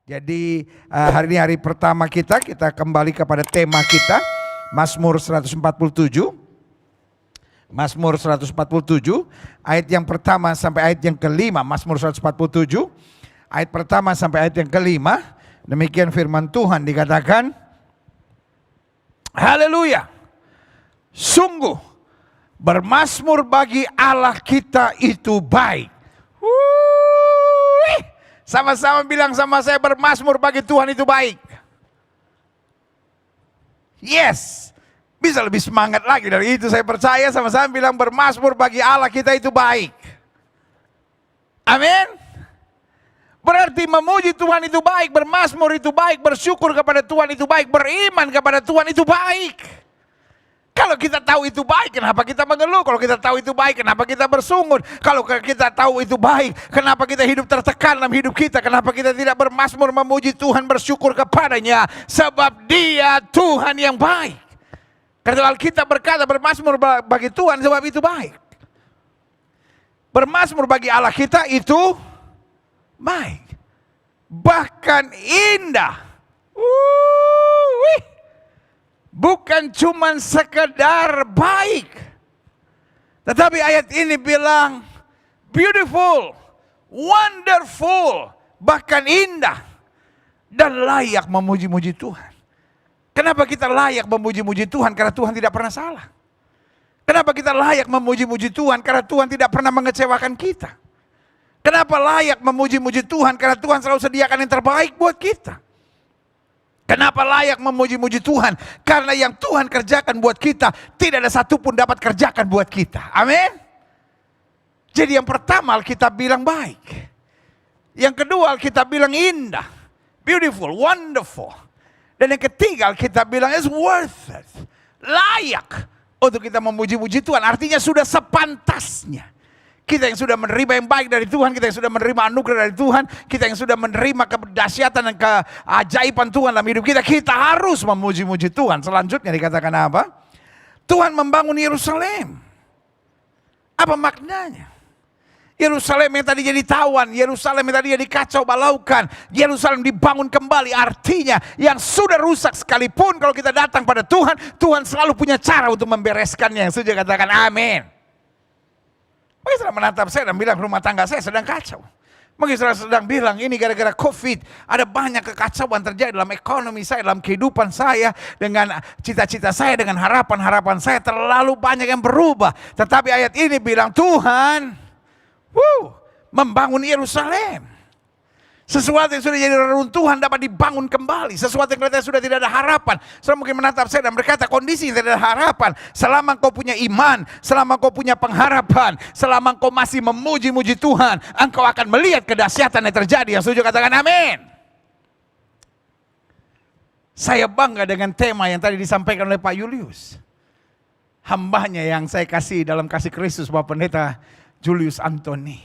Jadi hari ini hari pertama kita kembali kepada tema kita, Mazmur 147. Mazmur 147, ayat yang pertama sampai ayat yang kelima. Mazmur 147, ayat pertama sampai ayat yang kelima. Demikian firman Tuhan dikatakan, haleluya, sungguh bermazmur bagi Allah kita itu baik. Sama-sama bilang sama saya, bermazmur bagi Tuhan itu baik. Yes, bisa lebih semangat lagi dari itu. Saya percaya, sama-sama bilang bermazmur bagi Allah kita itu baik. Amin. Berarti memuji Tuhan itu baik, bermazmur itu baik, bersyukur kepada Tuhan itu baik, beriman kepada Tuhan itu baik. Kalau kita tahu itu baik, kenapa kita mengeluh? Kalau kita tahu itu baik, kenapa kita bersungut? Kalau kita tahu itu baik, kenapa kita hidup tertekan dalam hidup kita? Kenapa kita tidak bermazmur memuji Tuhan, bersyukur kepadanya? Sebab Dia Tuhan yang baik. Karena Alkitab berkata bermazmur bagi Tuhan sebab itu baik. Bermazmur bagi Allah kita itu baik. Bahkan indah. Bukan cuma sekedar baik, tetapi ayat ini bilang beautiful, wonderful, bahkan indah dan layak memuji-muji Tuhan. Kenapa kita layak memuji-muji Tuhan? Karena Tuhan tidak pernah salah. Kenapa kita layak memuji-muji Tuhan? Karena Tuhan tidak pernah mengecewakan kita. Kenapa layak memuji-muji Tuhan? Karena Tuhan selalu sediakan yang terbaik buat kita. Kenapa layak memuji-muji Tuhan? Karena yang Tuhan kerjakan buat kita, tidak ada satupun dapat kerjakan buat kita. Amin. Jadi yang pertama Alkitab bilang baik. Yang kedua Alkitab bilang indah, beautiful, wonderful. Dan yang ketiga Alkitab bilang is worth it, layak untuk kita memuji-muji Tuhan. Artinya sudah sepantasnya. Kita yang sudah menerima yang baik dari Tuhan, kita yang sudah menerima anugerah dari Tuhan, kita yang sudah menerima kedahsyatan dan keajaiban Tuhan dalam hidup kita, kita harus memuji-muji Tuhan. Selanjutnya dikatakan apa? Tuhan membangun Yerusalem. Apa maknanya? Yerusalem yang tadi jadi tawan, Yerusalem yang tadi jadi kacau balaukan, Yerusalem dibangun kembali. Artinya yang sudah rusak sekalipun, kalau kita datang pada Tuhan, Tuhan selalu punya cara untuk membereskannya. Yang setuju katakan amin. Mungkin saudara menatap saya dan bilang rumah tangga saya sedang kacau. Mungkin saudara sedang bilang ini gara-gara COVID. Ada banyak kekacauan terjadi dalam ekonomi saya, dalam kehidupan saya. Dengan cita-cita saya, dengan harapan-harapan saya. Terlalu banyak yang berubah. Tetapi ayat ini bilang Tuhan membangun Yerusalem. Sesuatu yang sudah jadi reruntuhan dapat dibangun kembali. Sesuatu yang kelihatannya sudah tidak ada harapan. Saudara mungkin menatap saya dan berkata kondisi yang tidak ada harapan. Selama kau punya iman, selama kau punya pengharapan, selama kau masih memuji-muji Tuhan, engkau akan melihat kedahsyatan yang terjadi. Yang setuju katakan amin. Saya bangga dengan tema yang tadi disampaikan oleh Pak Julius. Hambanya yang saya kasih dalam kasih Kristus, Bapak Pendeta Julius Antoni.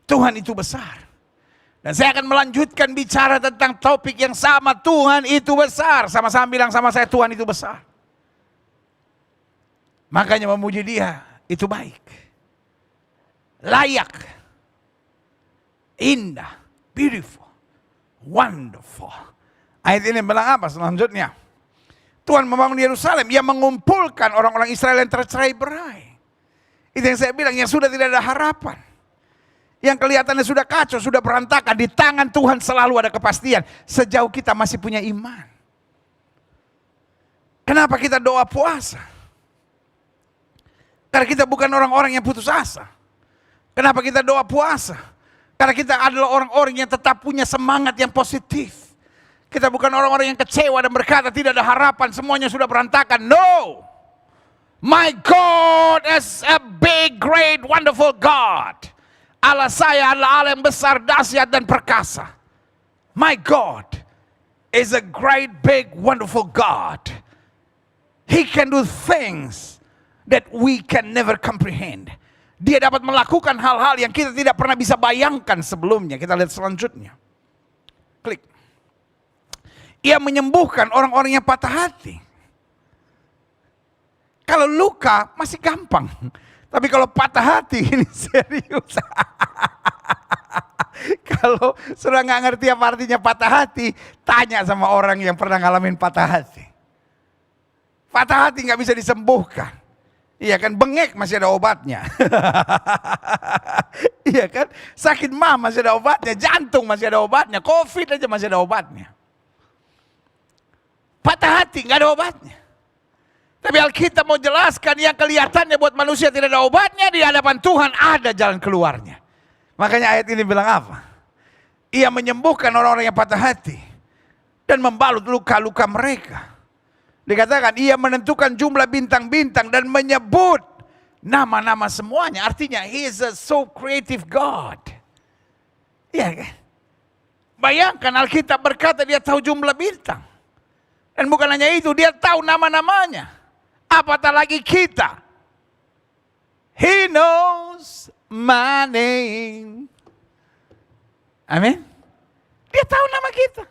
Tuhan itu besar. Dan saya akan melanjutkan bicara tentang topik yang sama, Tuhan itu besar. Sama-sama bilang sama saya, Tuhan itu besar. Makanya memuji Dia itu baik, layak, indah, beautiful, wonderful. Ayat ini bilang apa selanjutnya? Tuhan membangun Yerusalem, Ia mengumpulkan orang-orang Israel yang tercerai-berai. Itu yang saya bilang, yang sudah tidak ada harapan. Yang kelihatannya sudah kacau, sudah berantakan. Di tangan Tuhan selalu ada kepastian. Sejauh kita masih punya iman. Kenapa kita doa puasa? Karena kita bukan orang-orang yang putus asa. Kenapa kita doa puasa? Karena kita adalah orang-orang yang tetap punya semangat yang positif. Kita bukan orang-orang yang kecewa dan berkata tidak ada harapan, semuanya sudah berantakan. No! My God is a big, great, wonderful God. Allah saya adalah Allah yang besar, dahsyat dan perkasa. My God is a great, big, wonderful God. He can do things that we can never comprehend. Dia dapat melakukan hal-hal yang kita tidak pernah bisa bayangkan sebelumnya. Kita lihat selanjutnya. Klik. Ia menyembuhkan orang-orang yang patah hati. Kalau luka masih gampang. Tapi kalau patah hati ini serius. Kalau sudah nggak ngerti apa artinya patah hati, tanya sama orang yang pernah ngalamin patah hati. Patah hati nggak bisa disembuhkan. Iya kan, bengek masih ada obatnya. Iya kan, sakit mah masih ada obatnya, jantung masih ada obatnya, COVID aja masih ada obatnya. Patah hati nggak ada obatnya. Tapi Alkitab mau jelaskan yang kelihatannya buat manusia tidak ada obatnya, di hadapan Tuhan ada jalan keluarnya. Makanya ayat ini bilang apa? Ia menyembuhkan orang-orang yang patah hati dan membalut luka-luka mereka. Dikatakan ia menentukan jumlah bintang-bintang dan menyebut nama-nama semuanya. Artinya he is a so creative God. Iya kan? Bayangkan Alkitab berkata dia tahu jumlah bintang. Dan bukan hanya itu, dia tahu nama-namanya. Apatah lagi kita. He knows my name. Amin. Dia tahu nama kita.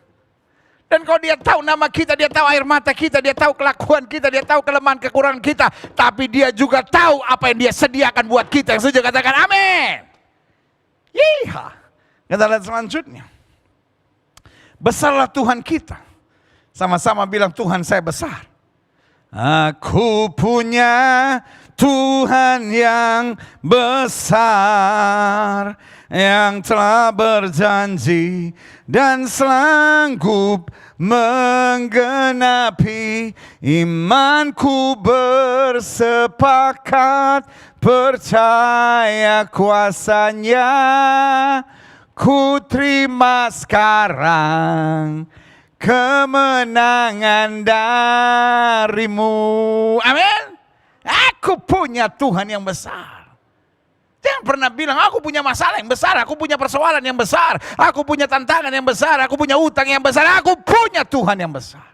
Dan kalau dia tahu nama kita, dia tahu air mata kita, dia tahu kelakuan kita, dia tahu kelemahan kekurangan kita. Tapi dia juga tahu apa yang dia sediakan buat kita. Yang setuju katakan amin. Iya. Kita lihat selanjutnya. Besarlah Tuhan kita. Sama-sama bilang Tuhan saya besar. Aku punya Tuhan yang besar, yang telah berjanji dan sanggup menggenapi. Imanku bersepakat percaya kuasanya. Ku terima sekarang kemenangan darimu. Amin. Aku punya Tuhan yang besar. Jangan pernah bilang aku punya masalah yang besar, aku punya persoalan yang besar, aku punya tantangan yang besar, aku punya utang yang besar. Aku punya Tuhan yang besar.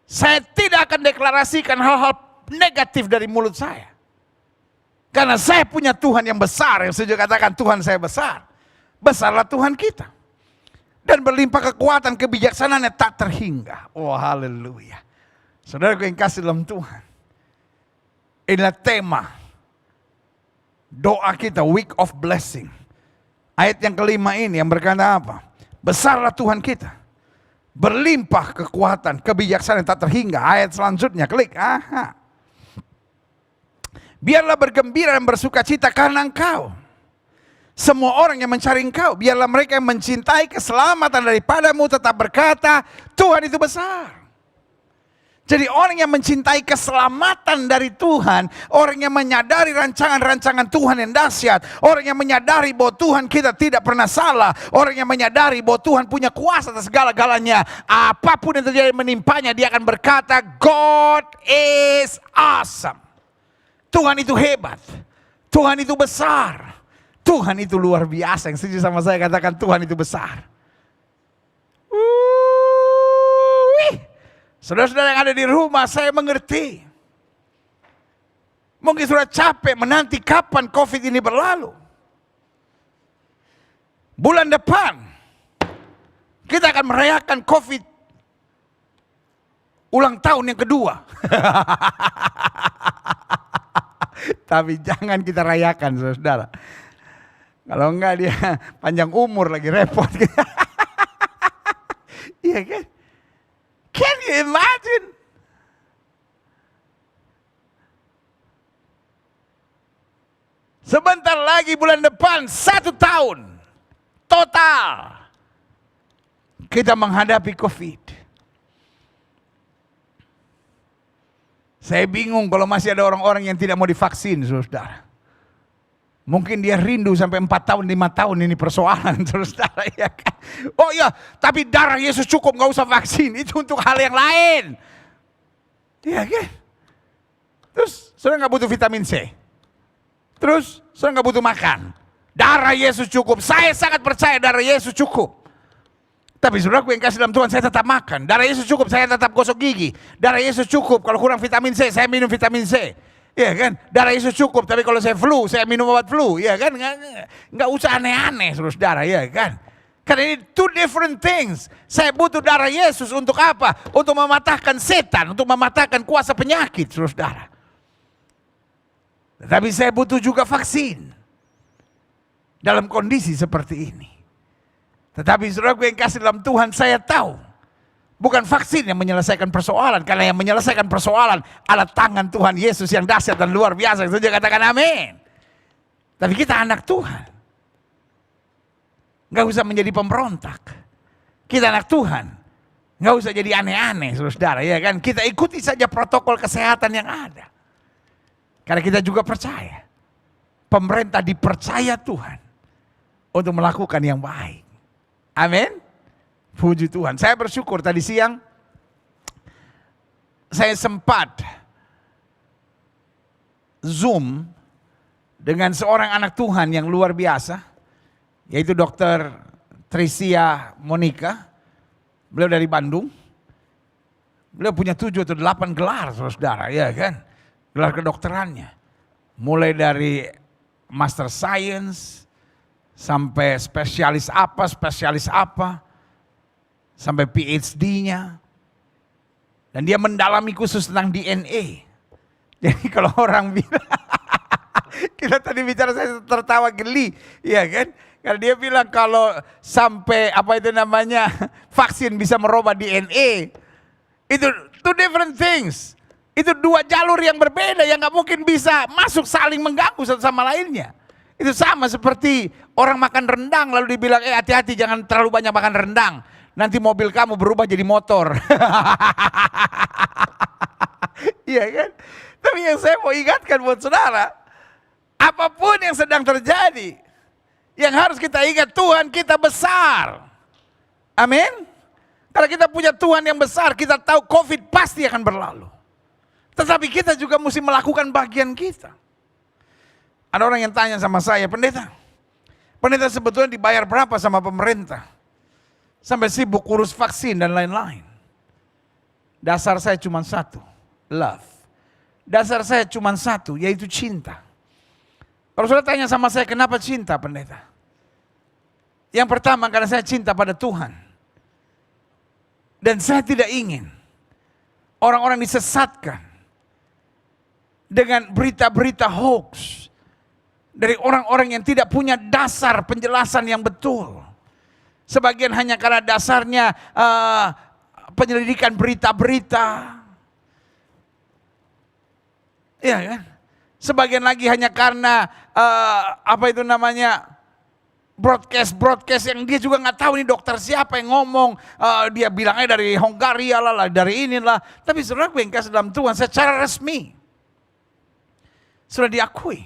Saya tidak akan deklarasikan hal-hal negatif dari mulut saya. Karena saya punya Tuhan yang besar. Yang setuju katakan Tuhan saya besar. Besarlah Tuhan kita. Dan berlimpah kekuatan kebijaksanaannya tak terhingga. Oh haleluya. Saudaraku yang kasih dalam Tuhan. Inilah tema doa kita, week of blessing. Ayat yang kelima ini yang berkata apa? Besarlah Tuhan kita. Berlimpah kekuatan kebijaksanaan tak terhingga. Ayat selanjutnya, klik. Aha. Biarlah bergembira dan bersuka cita karena Engkau. Semua orang yang mencari Engkau, biarlah mereka yang mencintai keselamatan daripadamu tetap berkata, Tuhan itu besar. Jadi orang yang mencintai keselamatan dari Tuhan, orang yang menyadari rancangan-rancangan Tuhan yang dahsyat, orang yang menyadari bahwa Tuhan kita tidak pernah salah, orang yang menyadari bahwa Tuhan punya kuasa atas segala-galanya, apapun yang terjadi menimpanya, dia akan berkata, God is awesome. Tuhan itu hebat, Tuhan itu besar. Tuhan itu luar biasa. Yang setuju sama saya katakan Tuhan itu besar. Saudara-saudara yang ada di rumah, saya mengerti. Mungkin sudah capek menanti kapan COVID ini berlalu. Bulan depan kita akan merayakan COVID ulang tahun yang kedua. Tapi jangan kita rayakan, saudara. Kalau enggak dia panjang umur lagi repot. Iya kan? Can you imagine? Sebentar lagi bulan depan 1 tahun total kita menghadapi COVID. Saya bingung kalau masih ada orang-orang yang tidak mau divaksin, saudara. Mungkin dia rindu sampai 4 tahun, 5 tahun ini persoalan, saudara. Ya kan? Oh iya, tapi darah Yesus cukup, gak usah vaksin. Itu untuk hal yang lain. Iya kan? Terus, saudara gak butuh vitamin C. Terus, saudara gak butuh makan. Darah Yesus cukup. Saya sangat percaya darah Yesus cukup. Tapi saudaraku yang kasih dalam Tuhan, saya tetap makan. Darah Yesus cukup, saya tetap gosok gigi. Darah Yesus cukup, kalau kurang vitamin C, saya minum vitamin C. Iya kan, darah Yesus cukup, tapi kalau saya flu, saya minum obat flu, iya kan, nggak usah aneh-aneh, saudara, iya kan. Karena ini two different things. Saya butuh darah Yesus untuk apa? Untuk mematahkan setan, untuk mematahkan kuasa penyakit, saudara. Tapi saya butuh juga vaksin. dalam kondisi seperti ini. Tetapi saudaraku yang kasih dalam Tuhan, saya tahu bukan vaksin yang menyelesaikan persoalan, karena yang menyelesaikan persoalan adalah tangan Tuhan Yesus yang dahsyat dan luar biasa. Setuju, katakan amin. Tapi kita anak Tuhan, nggak usah menjadi pemberontak. Kita anak Tuhan, nggak usah jadi aneh-aneh, saudara, ya kan? Kita ikuti saja protokol kesehatan yang ada. Karena kita juga percaya, pemerintah dipercaya Tuhan untuk melakukan yang baik. Amin. Puji Tuhan. Saya bersyukur tadi siang saya sempat Zoom dengan seorang anak Tuhan yang luar biasa, yaitu Dr. Tricia Monica. Beliau dari Bandung. Beliau punya 7 atau 8 gelar, saudara, ya kan? Gelar kedokterannya. Mulai dari Master Science sampai spesialis apa, sampai PhD-nya. Dan dia mendalami khusus tentang DNA. Jadi kalau orang bilang, kita tadi bicara saya tertawa geli, ya kan? Karena dia bilang kalau sampai vaksin bisa merubah DNA, itu two different things. Itu 2 jalur yang berbeda yang nggak mungkin bisa masuk saling mengganggu satu sama lainnya. Itu sama seperti orang makan rendang lalu dibilang, hati-hati jangan terlalu banyak makan rendang. Nanti mobil kamu berubah jadi motor. Iya kan? Tapi yang saya mau ingatkan buat saudara, apapun yang sedang terjadi, yang harus kita ingat, Tuhan kita besar. Amin. Kalau kita punya Tuhan yang besar, kita tahu COVID pasti akan berlalu. Tetapi kita juga mesti melakukan bagian kita. Ada orang yang tanya sama saya, pendeta sebetulnya dibayar berapa sama pemerintah? Sampai sibuk urus vaksin dan lain-lain. Dasar saya cuma satu, love. Dasar saya cuma satu, yaitu cinta. Kalau saudara tanya sama saya, kenapa cinta, pendeta? Yang pertama, karena saya cinta pada Tuhan. Dan saya tidak ingin orang-orang disesatkan dengan berita-berita hoax dari orang-orang yang tidak punya dasar penjelasan yang betul. Sebagian hanya karena dasarnya penyelidikan berita-berita. Iya kan? Sebagian lagi hanya karena broadcast yang dia juga nggak tahu ini dokter siapa yang ngomong. Dia bilangnya dari Hongaria lah, dari inilah. Tapi saudara yang kasih dalam Tuhan secara resmi sudah diakui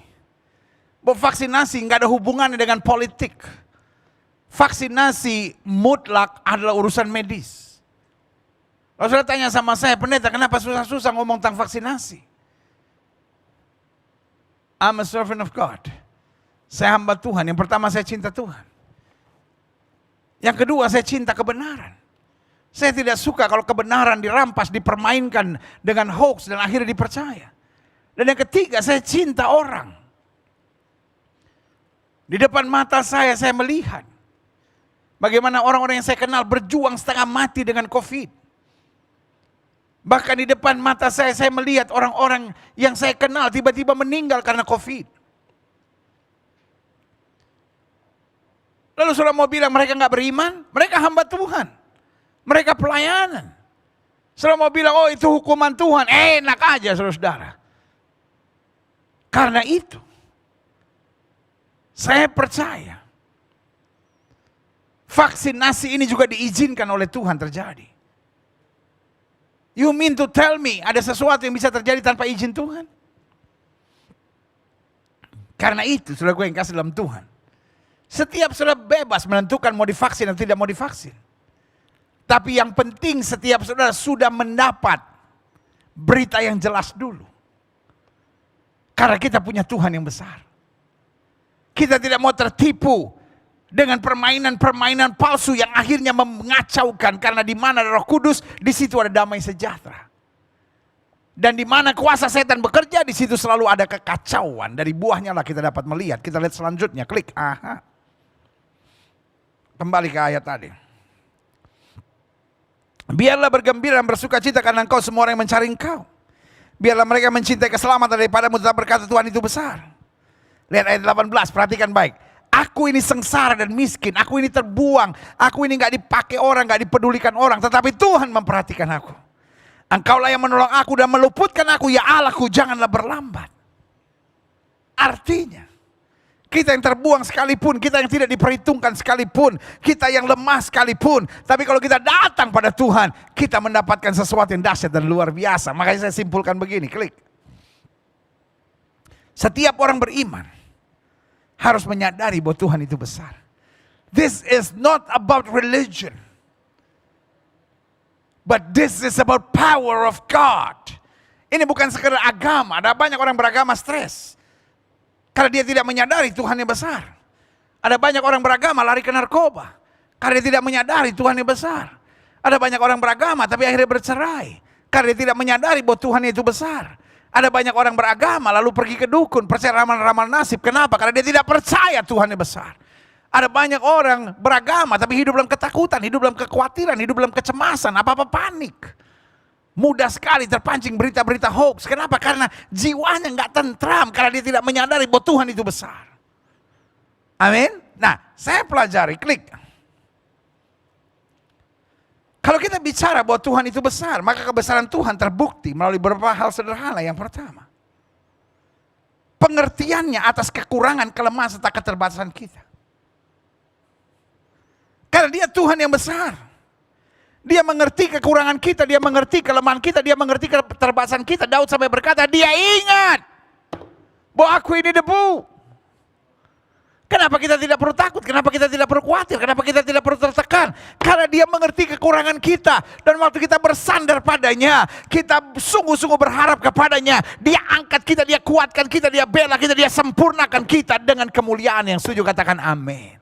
bahwa vaksinasi nggak ada hubungannya dengan politik. Vaksinasi mutlak adalah urusan medis. Kalau saudara tanya sama saya, pendeta kenapa susah-susah ngomong tentang vaksinasi? I'm a servant of God. Saya hamba Tuhan. Yang pertama saya cinta Tuhan. Yang kedua saya cinta kebenaran. Saya tidak suka kalau kebenaran dirampas, dipermainkan dengan hoax dan akhirnya dipercaya. Dan yang ketiga saya cinta orang. Di depan mata saya melihat bagaimana orang-orang yang saya kenal berjuang setengah mati dengan COVID. Bahkan di depan mata saya melihat orang-orang yang saya kenal tiba-tiba meninggal karena COVID. Lalu saudara mau bilang mereka nggak beriman? Mereka hamba Tuhan. Mereka pelayanan. Saudara mau bilang, oh itu hukuman Tuhan. Enak aja saudara. Karena itu, saya percaya vaksinasi ini juga diizinkan oleh Tuhan terjadi. You mean to tell me ada sesuatu yang bisa terjadi tanpa izin Tuhan? Karena itu, saudara gue yang kasih dalam Tuhan, setiap saudara bebas menentukan mau divaksin atau tidak mau divaksin. Tapi yang penting setiap saudara sudah mendapat berita yang jelas dulu. Karena kita punya Tuhan yang besar. Kita tidak mau tertipu dengan permainan-permainan palsu yang akhirnya mengacaukan. Karena di mana ada Roh Kudus, di situ ada damai sejahtera. Dan di mana kuasa setan bekerja, di situ selalu ada kekacauan. Dari buahnya lah kita dapat melihat. Kita lihat selanjutnya, klik. Aha. Kembali ke ayat tadi. Biarlah bergembira dan bersukacita karena engkau semua orang yang mencari engkau. Biarlah mereka mencintai keselamatan daripadamu, tetap berkata Tuhan itu besar. Lihat ayat 18, perhatikan baik. Aku ini sengsara dan miskin, aku ini terbuang, aku ini gak dipakai orang, gak dipedulikan orang, tetapi Tuhan memperhatikan aku. Engkaulah yang menolong aku dan meluputkan aku, ya Allahku, janganlah berlambat. Artinya, kita yang terbuang sekalipun, kita yang tidak diperhitungkan sekalipun, kita yang lemah sekalipun, tapi kalau kita datang pada Tuhan, kita mendapatkan sesuatu yang dahsyat dan luar biasa. Makanya saya simpulkan begini, klik. Setiap orang beriman harus menyadari bahwa Tuhan itu besar. This is not about religion, but this is about power of God. Ini bukan sekedar agama. Ada banyak orang beragama stres karena dia tidak menyadari Tuhan yang besar. Ada banyak orang beragama lari ke narkoba karena dia tidak menyadari Tuhan yang besar. Ada banyak orang beragama tapi akhirnya bercerai karena dia tidak menyadari bahwa Tuhan itu besar. Ada banyak orang beragama lalu pergi ke dukun, percaya ramal-ramal nasib. Kenapa? Karena dia tidak percaya Tuhan yang besar. Ada banyak orang beragama tapi hidup dalam ketakutan, hidup dalam kekhawatiran, hidup dalam kecemasan, apa-apa panik. Mudah sekali terpancing berita-berita hoax. Kenapa? Karena jiwanya nggak tentram, karena dia tidak menyadari bahwa Tuhan itu besar. Amin. Nah, saya pelajari, klik. Kalau kita bicara bahwa Tuhan itu besar, maka kebesaran Tuhan terbukti melalui beberapa hal sederhana. Yang pertama, pengertiannya atas kekurangan, kelemahan, serta keterbatasan kita. Karena dia Tuhan yang besar. Dia mengerti kekurangan kita, dia mengerti kelemahan kita, dia mengerti keterbatasan kita. Daud sampai berkata, dia ingat bahwa aku ini debu. Kenapa kita tidak perlu takut? Kenapa kita tidak perlu khawatir? Kenapa kita tidak perlu tertekan? Karena dia mengerti kekurangan kita. Dan waktu kita bersandar padanya, kita sungguh-sungguh berharap kepadanya. Dia angkat kita, dia kuatkan kita, dia bela kita, dia sempurnakan kita dengan kemuliaan yang setuju. Katakan amin.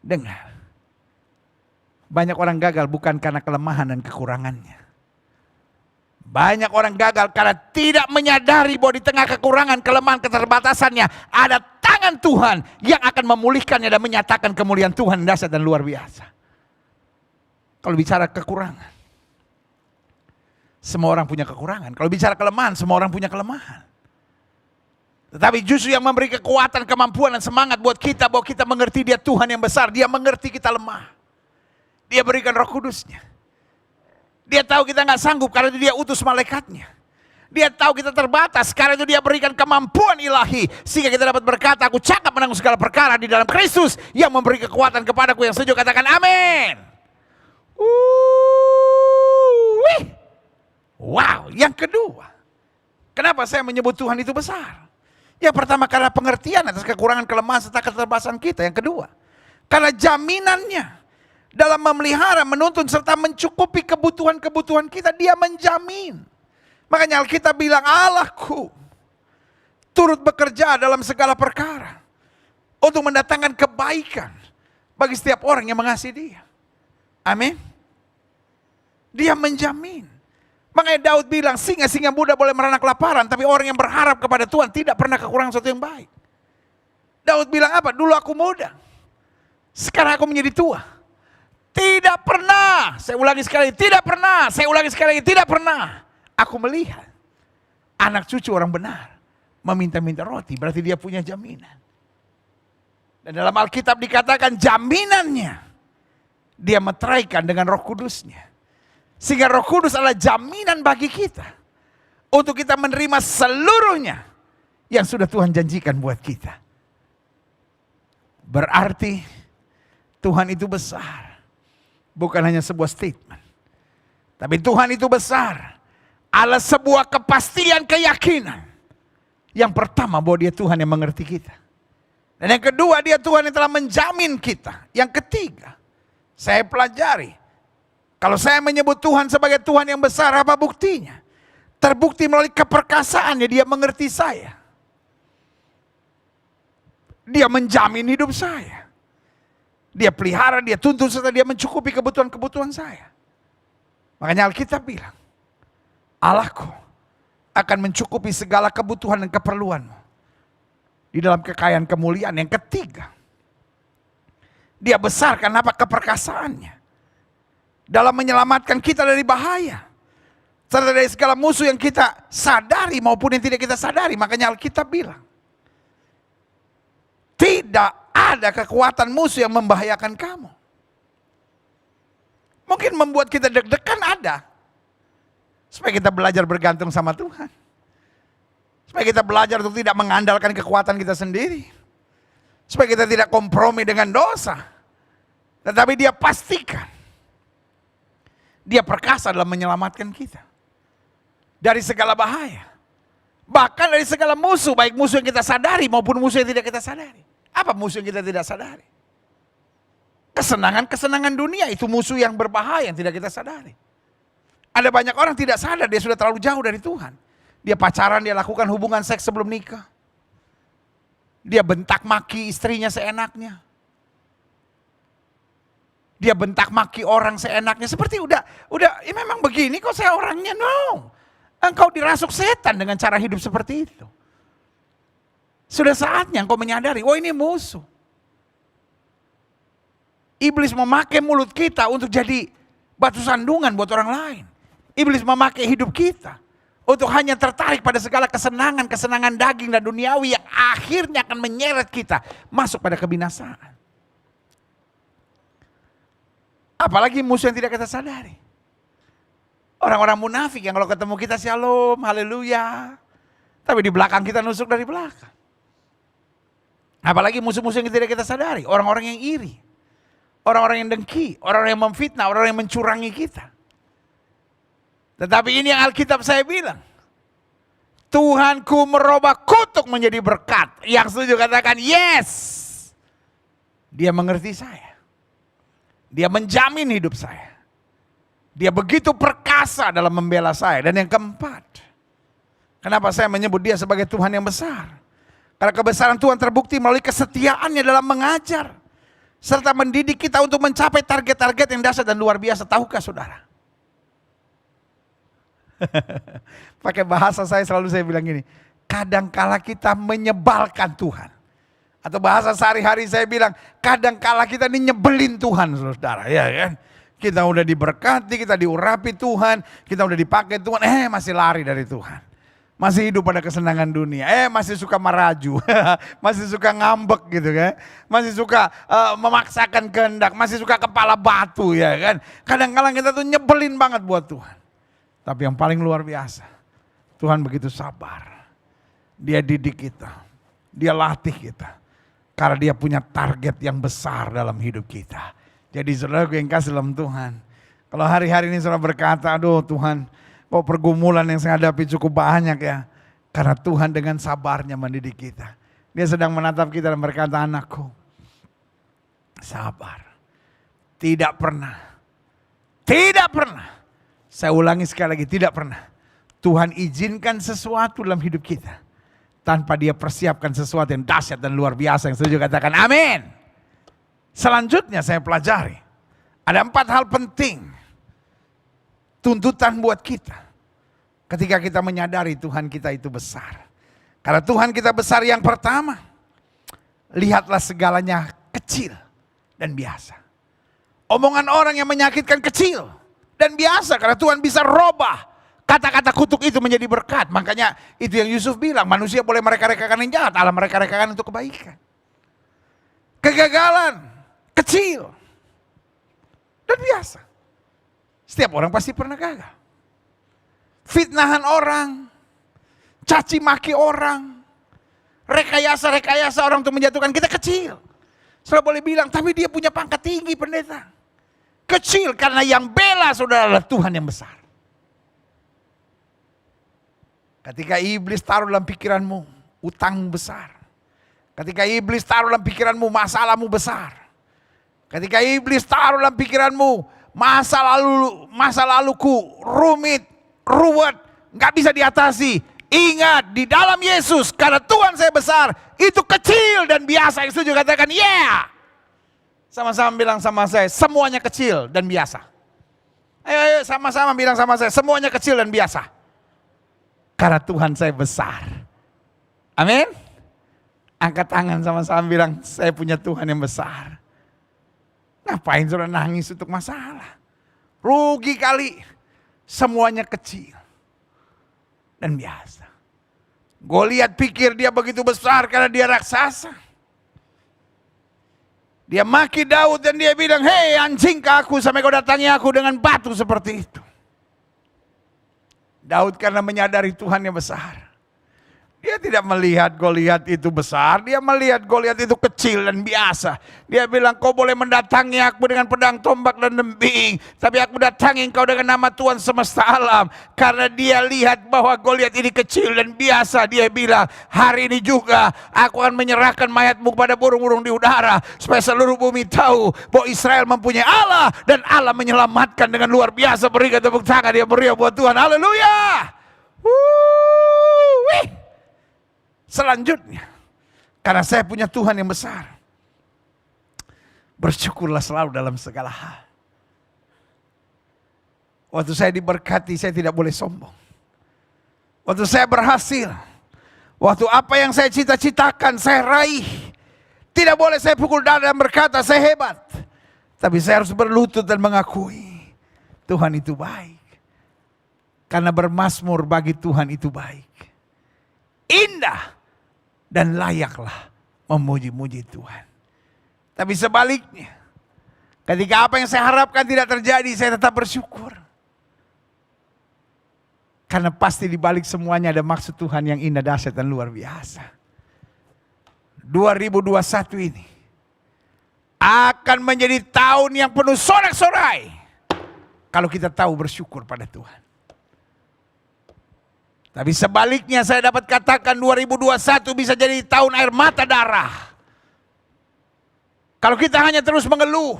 Dengar, banyak orang gagal bukan karena kelemahan dan kekurangannya. Banyak orang gagal karena tidak menyadari bahwa di tengah kekurangan, kelemahan, keterbatasannya ada tangan Tuhan yang akan memulihkannya dan menyatakan kemuliaan Tuhan dahsyat dan luar biasa. Kalau bicara kekurangan, semua orang punya kekurangan. Kalau bicara kelemahan, semua orang punya kelemahan. Tetapi justru yang memberi kekuatan, kemampuan, dan semangat buat kita, bahwa kita mengerti dia Tuhan yang besar. Dia mengerti kita lemah. Dia berikan Roh Kudusnya. Dia tahu kita nggak sanggup karena itu dia utus malaikatnya. Dia tahu kita terbatas karena itu dia berikan kemampuan ilahi. Sehingga kita dapat berkata, aku cakap menanggung segala perkara di dalam Kristus yang memberi kekuatan kepadaku. Yang setuju katakan amin. Wow, yang kedua, kenapa saya menyebut Tuhan itu besar? Yang pertama karena pengertian atas kekurangan, kelemahan, serta keterbatasan kita. Yang kedua, karena jaminannya dalam memelihara, menuntun, serta mencukupi kebutuhan-kebutuhan kita. Dia menjamin. Makanya Alkitab bilang, Allahku turut bekerja dalam segala perkara untuk mendatangkan kebaikan bagi setiap orang yang mengasihi dia. Amin. Dia menjamin. Makanya Daud bilang, singa-singa muda boleh merana kelaparan, tapi orang yang berharap kepada Tuhan tidak pernah kekurangan sesuatu yang baik. Daud bilang apa? Dulu aku muda, sekarang aku menjadi tua. Tidak pernah, saya ulangi sekali, tidak pernah, saya ulangi sekali lagi, tidak pernah. Aku melihat anak cucu orang benar meminta-minta roti, berarti dia punya jaminan. Dan dalam Alkitab dikatakan jaminannya, dia meteraikan dengan Roh Kudusnya. Sehingga Roh Kudus adalah jaminan bagi kita untuk kita menerima seluruhnya yang sudah Tuhan janjikan buat kita. Berarti Tuhan itu besar, bukan hanya sebuah statement, tapi Tuhan itu besar adalah sebuah kepastian keyakinan. Yang pertama bahwa dia Tuhan yang mengerti kita, dan yang kedua dia Tuhan yang telah menjamin kita. Yang ketiga, saya pelajari, kalau saya menyebut Tuhan sebagai Tuhan yang besar, apa buktinya? Terbukti melalui keperkasaannya, dia mengerti saya. Dia menjamin hidup saya. Dia pelihara, dia tuntun, serta dia mencukupi kebutuhan-kebutuhan saya. Makanya Alkitab bilang, Allahku akan mencukupi segala kebutuhan dan keperluanmu di dalam kekayaan kemuliaan. Yang ketiga, dia besar karena apa? Keperkasaannya dalam menyelamatkan kita dari bahaya. serta dari segala musuh yang kita sadari maupun yang tidak kita sadari. Makanya Alkitab bilang, tidak ada kekuatan musuh yang membahayakan kamu. Mungkin membuat kita deg-degan ada. Supaya kita belajar bergantung sama Tuhan. Supaya kita belajar untuk tidak mengandalkan kekuatan kita sendiri. Supaya kita tidak kompromi dengan dosa. Tetapi dia pastikan. Dia perkasa dalam menyelamatkan kita. Dari segala bahaya. Bahkan dari segala musuh. Baik musuh yang kita sadari maupun musuh yang tidak kita sadari. Apa musuh yang kita tidak sadari? Kesenangan-kesenangan dunia itu musuh yang berbahaya yang tidak kita sadari. Ada banyak orang tidak sadar dia sudah terlalu jauh dari Tuhan. Dia pacaran, dia lakukan hubungan seks sebelum nikah. Dia bentak maki istrinya seenaknya. Dia bentak maki orang seenaknya. Seperti udah ya memang begini kok saya orangnya. No. Engkau dirasuk setan dengan cara hidup seperti itu. Sudah saatnya engkau menyadari, oh ini musuh. Iblis memakai mulut kita untuk jadi batu sandungan buat orang lain. Iblis memakai hidup kita untuk hanya tertarik pada segala kesenangan daging dan duniawi yang akhirnya akan menyeret kita masuk pada kebinasaan. Apalagi musuh yang tidak kita sadari. Orang-orang munafik yang kalau ketemu kita shalom, haleluya. Tapi di belakang kita nusuk dari belakang. Apalagi musuh-musuh yang tidak kita sadari. Orang-orang yang iri. Orang-orang yang dengki. Orang-orang yang memfitnah. Orang-orang yang mencurangi kita. Tetapi ini yang Alkitab saya bilang. Tuhanku merubah kutuk menjadi berkat. Yang setuju katakan yes. Dia mengerti saya. Dia menjamin hidup saya. Dia begitu perkasa dalam membela saya. Dan yang keempat. Kenapa saya menyebut dia sebagai Tuhan yang besar? Karena kebesaran Tuhan terbukti melalui kesetiaannya dalam mengajar. Serta mendidik kita untuk mencapai target-target yang dahsyat dan luar biasa. Tahukah saudara? Pakai bahasa saya selalu saya bilang gini, kadangkala kita menyebalkan Tuhan. Atau bahasa sehari-hari saya bilang, kadangkala kita ini nyebelin Tuhan saudara, ya kan? Kita udah diberkati, kita diurapi Tuhan, kita udah dipakai Tuhan, masih lari dari Tuhan. Masih hidup pada kesenangan dunia, masih suka meraju, masih suka ngambek gitu kan. Masih suka memaksakan kehendak, masih suka kepala batu ya kan. Kadang-kadang kita tuh nyebelin banget buat Tuhan. Tapi yang paling luar biasa, Tuhan begitu sabar. Dia didik kita, dia latih kita. Karena dia punya target yang besar dalam hidup kita. Jadi saudaraku yang kasih dalam Tuhan. Kalau hari-hari ini saudara berkata, aduh Tuhan, kok pergumulan yang saya hadapi cukup banyak ya. Karena Tuhan dengan sabarnya mendidik kita. Dia sedang menatap kita dan berkata, anakku, sabar. Tidak pernah. Saya ulangi sekali lagi, tidak pernah. Tuhan izinkan sesuatu dalam hidup kita. Tanpa dia persiapkan sesuatu yang dahsyat dan luar biasa. Yang setuju katakan amin. Selanjutnya saya pelajari. Ada 4 hal penting. Tuntutan buat kita. Ketika kita menyadari Tuhan kita itu besar. Karena Tuhan kita besar yang pertama. Lihatlah segalanya kecil dan biasa. Omongan orang yang menyakitkan kecil dan biasa. Karena Tuhan bisa robah kata-kata kutuk itu menjadi berkat. Makanya itu yang Yusuf bilang. Manusia boleh mereka-rekakan yang jahat. Allah mereka-rekakan untuk kebaikan. Kegagalan kecil dan biasa. Setiap orang pasti pernah gagal. Fitnahan orang, caci maki orang, rekayasa orang untuk menjatuhkan kita kecil. Saudara boleh bilang, tapi dia punya pangkat tinggi pendeta. Kecil karena yang bela saudara adalah Tuhan yang besar. Ketika iblis taruh dalam pikiranmu utang besar. Ketika iblis taruh dalam pikiranmu masalahmu besar. Ketika iblis taruh dalam pikiranmu masa laluku rumit, ruwet, gak bisa diatasi. Ingat di dalam Yesus karena Tuhan saya besar, itu kecil dan biasa. Yang setuju katakan yeah. Sama-sama bilang sama saya, semuanya kecil dan biasa. Ayo sama-sama bilang sama saya, semuanya kecil dan biasa. Karena Tuhan saya besar. Amin. Angkat tangan sama-sama bilang, saya punya Tuhan yang besar. Ngapain saudara nangis untuk masalah? Rugi kali. semuanya kecil dan biasa. Goliat pikir dia begitu besar karena dia raksasa. Dia maki Daud dan dia bilang, hei anjingkah aku sampai kau datangi aku dengan batu seperti itu. Daud karena menyadari Tuhan yang besar. Dia tidak melihat Goliat itu besar, dia melihat Goliat itu kecil dan biasa. Dia bilang, kau boleh mendatangi aku dengan pedang, tombak, dan lembing, tapi aku datangi engkau dengan nama Tuhan semesta alam. Karena dia lihat bahwa Goliat ini kecil dan biasa, dia bilang, hari ini juga aku akan menyerahkan mayatmu kepada burung-burung di udara, supaya seluruh bumi tahu bahwa Israel mempunyai Allah, dan Allah menyelamatkan dengan luar biasa. Berikan tepuk tangan dia meriah buat Tuhan. Haleluya. Selanjutnya, karena saya punya Tuhan yang besar, bersyukurlah selalu dalam segala hal. Waktu saya diberkati, saya tidak boleh sombong. Waktu saya berhasil, waktu apa yang saya cita-citakan, saya raih, tidak boleh saya pukul dada dan berkata saya hebat. Tapi saya harus berlutut dan mengakui Tuhan itu baik. Karena bermazmur bagi Tuhan itu baik, indah, dan layaklah memuji-muji Tuhan. Tapi sebaliknya, ketika apa yang saya harapkan tidak terjadi, saya tetap bersyukur. Karena pasti di balik semuanya ada maksud Tuhan yang indah, dahsyat, dan luar biasa. 2021 ini akan menjadi tahun yang penuh sorak-sorai kalau kita tahu bersyukur pada Tuhan. Tapi sebaliknya saya dapat katakan 2021 bisa jadi tahun air mata darah. Kalau kita hanya terus mengeluh,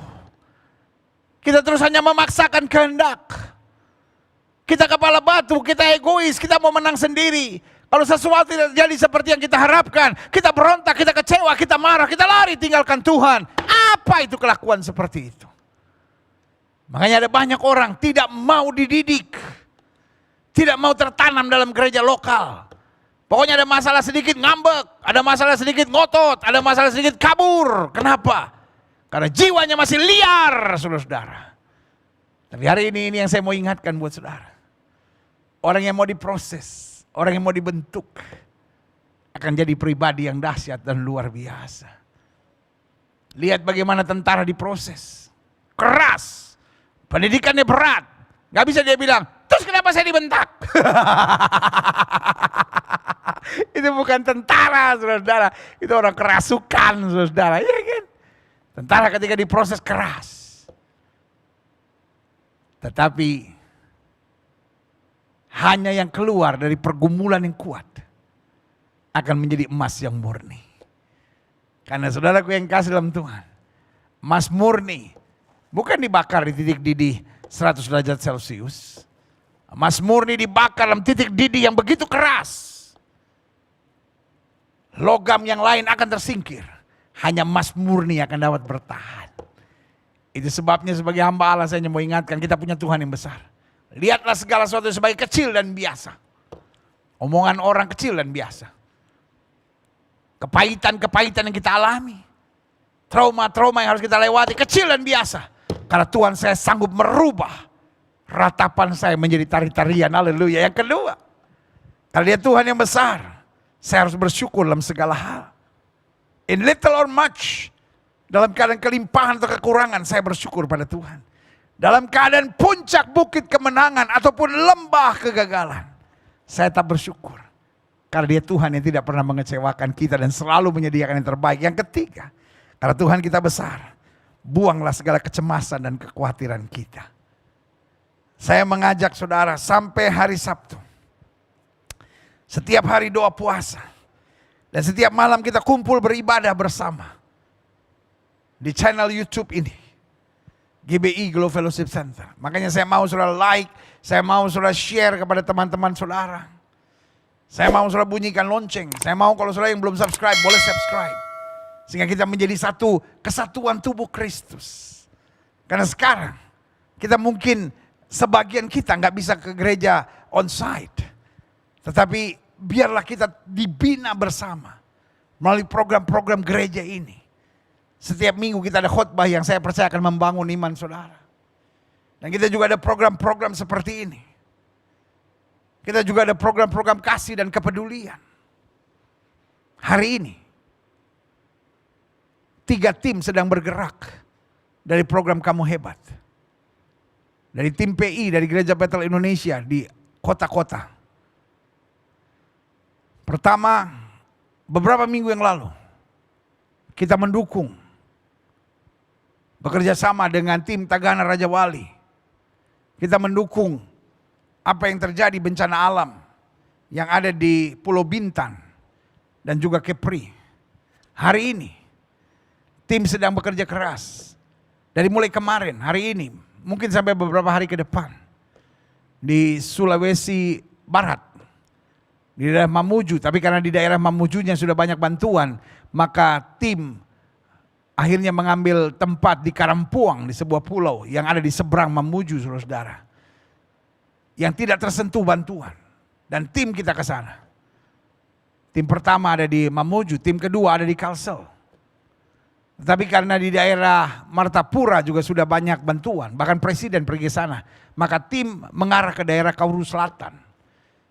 kita terus hanya memaksakan kehendak, kita kepala batu, kita egois, kita mau menang sendiri. Kalau sesuatu tidak terjadi seperti yang kita harapkan, kita berontak, kita kecewa, kita marah, kita lari tinggalkan Tuhan. Apa itu kelakuan seperti itu? Makanya ada banyak orang tidak mau dididik, tidak mau tertanam dalam gereja lokal. Pokoknya ada masalah sedikit ngambek, ada masalah sedikit ngotot, ada masalah sedikit kabur. Kenapa? Karena jiwanya masih liar, saudara-saudara. Tapi hari ini yang saya mau ingatkan buat saudara. Orang yang mau diproses, orang yang mau dibentuk, akan jadi pribadi yang dahsyat dan luar biasa. Lihat bagaimana tentara diproses. Keras, pendidikannya berat. Gak bisa dia bilang, terus kenapa saya dibentak? Itu bukan tentara, saudara-saudara. Itu orang kerasukan, saudara-saudara. Iya kan? Tentara ketika diproses keras. Tetapi hanya yang keluar dari pergumulan yang kuat akan menjadi emas yang murni. Karena saudaraku yang kasih dalam Tuhan, emas murni bukan dibakar di titik didih 100 derajat Celcius. Emas murni dibakar dalam titik didih yang begitu keras. Logam yang lain akan tersingkir. Hanya emas murni akan dapat bertahan. Itu sebabnya sebagai hamba Allah saya mau ingatkan, kita punya Tuhan yang besar. Lihatlah segala sesuatu sebagai kecil dan biasa. Omongan orang kecil dan biasa. Kepahitan-kepahitan yang kita alami. Trauma-trauma yang harus kita lewati kecil dan biasa. Karena Tuhan saya sanggup merubah ratapan saya menjadi tari-tarian. Haleluya. Yang kedua, karena dia Tuhan yang besar, saya harus bersyukur dalam segala hal. In little or much, dalam keadaan kelimpahan atau kekurangan, saya bersyukur pada Tuhan. Dalam keadaan puncak bukit kemenangan ataupun lembah kegagalan, saya tetap bersyukur. Karena dia Tuhan yang tidak pernah mengecewakan kita dan selalu menyediakan yang terbaik. Yang ketiga, karena Tuhan kita besar, buanglah segala kecemasan dan kekhawatiran kita. Saya mengajak saudara sampai hari Sabtu. Setiap hari doa puasa. Dan setiap malam kita kumpul beribadah bersama. Di channel YouTube ini. GBI Global Fellowship Center. Makanya saya mau saudara like. Saya mau saudara share kepada teman-teman saudara. Saya mau saudara bunyikan lonceng. Saya mau kalau saudara yang belum subscribe, boleh subscribe. Sehingga kita menjadi satu kesatuan tubuh Kristus. Karena sekarang kita mungkin sebagian kita nggak bisa ke gereja on site. Tetapi biarlah kita dibina bersama melalui program-program gereja ini. Setiap minggu kita ada khotbah yang saya percaya akan membangun iman saudara. Dan kita juga ada program-program seperti ini. Kita juga ada program-program kasih dan kepedulian. Hari ini 3 tim sedang bergerak dari program Kamu Hebat. Dari tim PI, dari Gereja Bethel Indonesia di kota-kota. Pertama, beberapa minggu yang lalu, kita mendukung, bekerja sama dengan tim Tagana Raja Wali. Kita mendukung apa yang terjadi bencana alam yang ada di Pulau Bintan dan juga Kepri. Hari ini, tim sedang bekerja keras. Dari mulai kemarin, hari ini, mungkin sampai beberapa hari ke depan. Di Sulawesi Barat, di daerah Mamuju. Tapi karena di daerah Mamujunya sudah banyak bantuan, maka tim akhirnya mengambil tempat di Karampuang, di sebuah pulau yang ada di seberang Mamuju, saudara-saudara. Yang tidak tersentuh bantuan. Dan tim kita ke sana. Tim pertama ada di Mamuju, tim kedua ada di Kalsel. Tapi karena di daerah Martapura juga sudah banyak bantuan, bahkan presiden pergi ke sana, maka tim mengarah ke daerah Kauru Selatan,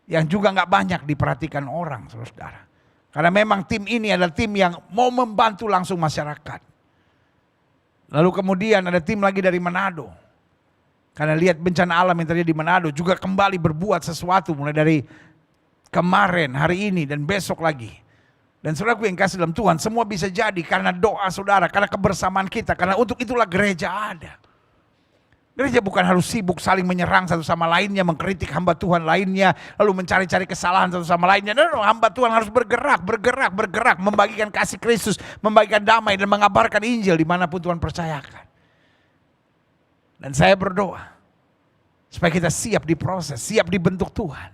yang juga nggak banyak diperhatikan orang, saudara. Karena memang tim ini adalah tim yang mau membantu langsung masyarakat. Lalu kemudian ada tim lagi dari Manado. Karena lihat bencana alam yang terjadi di Manado juga kembali berbuat sesuatu mulai dari kemarin, hari ini, dan besok lagi. Dan saudaraku yang kasih dalam Tuhan, semua bisa jadi karena doa saudara, karena kebersamaan kita, karena untuk itulah gereja ada. Gereja bukan harus sibuk saling menyerang satu sama lainnya, mengkritik hamba Tuhan lainnya, lalu mencari-cari kesalahan satu sama lainnya. No, hamba Tuhan harus bergerak, membagikan kasih Kristus, membagikan damai dan mengabarkan Injil dimanapun Tuhan percayakan. Dan saya berdoa supaya kita siap diproses, siap dibentuk Tuhan.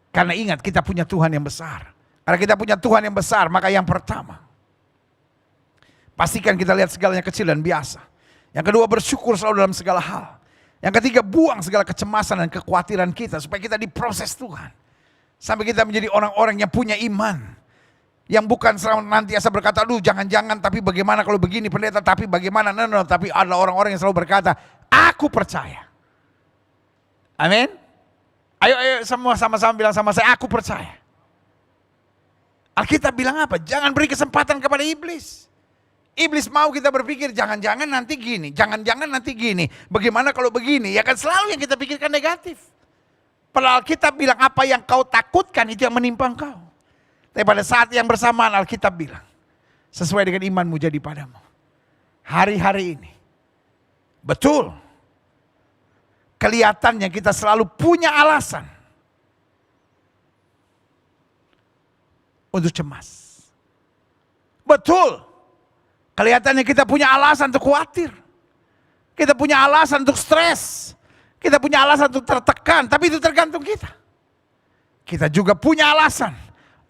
Karena ingat, kita punya Tuhan yang besar. Karena kita punya Tuhan yang besar, maka yang pertama, pastikan kita lihat segalanya kecil dan biasa. Yang kedua, bersyukur selalu dalam segala hal. Yang ketiga, buang segala kecemasan dan kekhawatiran kita supaya kita diproses Tuhan. Sampai kita menjadi orang-orang yang punya iman. Yang bukan selalu nantiasa berkata, aduh jangan-jangan, tapi bagaimana kalau begini pendeta, tapi bagaimana, no, tapi ada orang-orang yang selalu berkata, aku percaya. Amin. Ayo semua sama-sama bilang sama saya, aku percaya. Alkitab bilang apa? Jangan beri kesempatan kepada iblis. Iblis mau kita berpikir, jangan-jangan nanti gini, jangan-jangan nanti gini. Bagaimana kalau begini? Ya kan selalu yang kita pikirkan negatif. Padahal Alkitab bilang apa yang kau takutkan itu yang menimpa kau. Tapi pada saat yang bersamaan Alkitab bilang, sesuai dengan imanmu jadi padamu. Hari-hari ini, betul, kelihatannya kita selalu punya alasan untuk cemas. Betul, kelihatannya kita punya alasan untuk khawatir. Kita punya alasan untuk stres. Kita punya alasan untuk tertekan, tapi itu tergantung kita. Kita juga punya alasan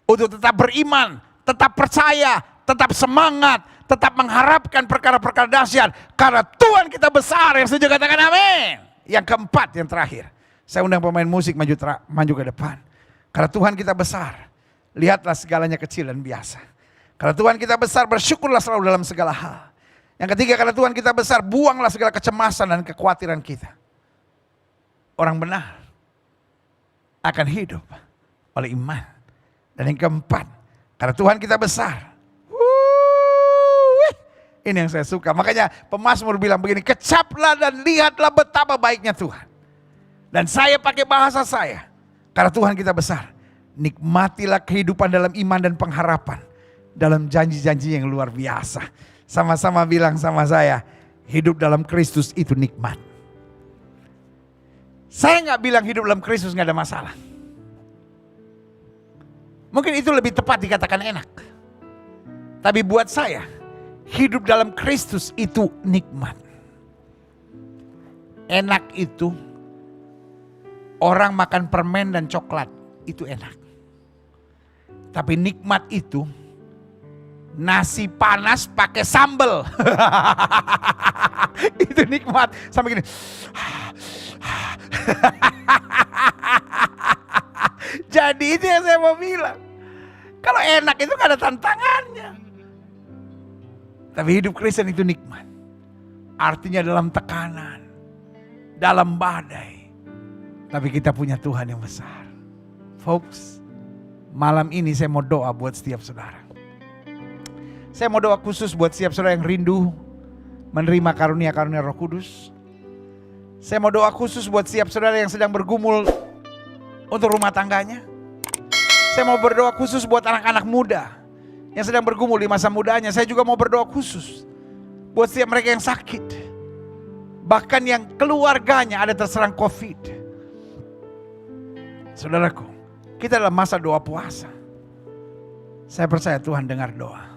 untuk tetap beriman, tetap percaya, tetap semangat, tetap mengharapkan perkara-perkara dahsyat. Karena Tuhan kita besar, yang setuju katakan amin. Yang keempat, yang terakhir, saya undang pemain musik maju ke depan. Karena Tuhan kita besar, lihatlah segalanya kecil dan biasa. Karena Tuhan kita besar, bersyukurlah selalu dalam segala hal. Yang ketiga, karena Tuhan kita besar, buanglah segala kecemasan dan kekhawatiran kita. Orang benar akan hidup oleh iman. Dan yang keempat, karena Tuhan kita besar. Ini yang saya suka. Makanya pemazmur bilang begini, kecaplah dan lihatlah betapa baiknya Tuhan. Dan saya pakai bahasa saya, karena Tuhan kita besar. Nikmatilah kehidupan dalam iman dan pengharapan. Dalam janji-janji yang luar biasa. Sama-sama bilang sama saya, hidup dalam Kristus itu nikmat. Saya gak bilang hidup dalam Kristus gak ada masalah. Mungkin itu lebih tepat dikatakan enak. Tapi buat saya, hidup dalam Kristus itu nikmat. Enak itu, orang makan permen dan coklat, itu enak. Tapi nikmat itu, nasi panas pakai sambal. Itu nikmat. Sampai gini. Jadi itu yang saya mau bilang. Kalau enak itu gak ada tantangannya. Tapi hidup Kristen itu nikmat. Artinya dalam tekanan, dalam badai. Tapi kita punya Tuhan yang besar. Folks, malam ini saya mau doa buat setiap saudara. Saya mau doa khusus buat setiap saudara yang rindu menerima karunia-karunia Roh Kudus. Saya mau doa khusus buat setiap saudara yang sedang bergumul untuk rumah tangganya. Saya mau berdoa khusus buat anak-anak muda yang sedang bergumul di masa mudanya. Saya juga mau berdoa khusus buat setiap mereka yang sakit. Bahkan yang keluarganya ada terserang COVID. Saudaraku, kita dalam masa doa puasa. Saya percaya Tuhan dengar doa.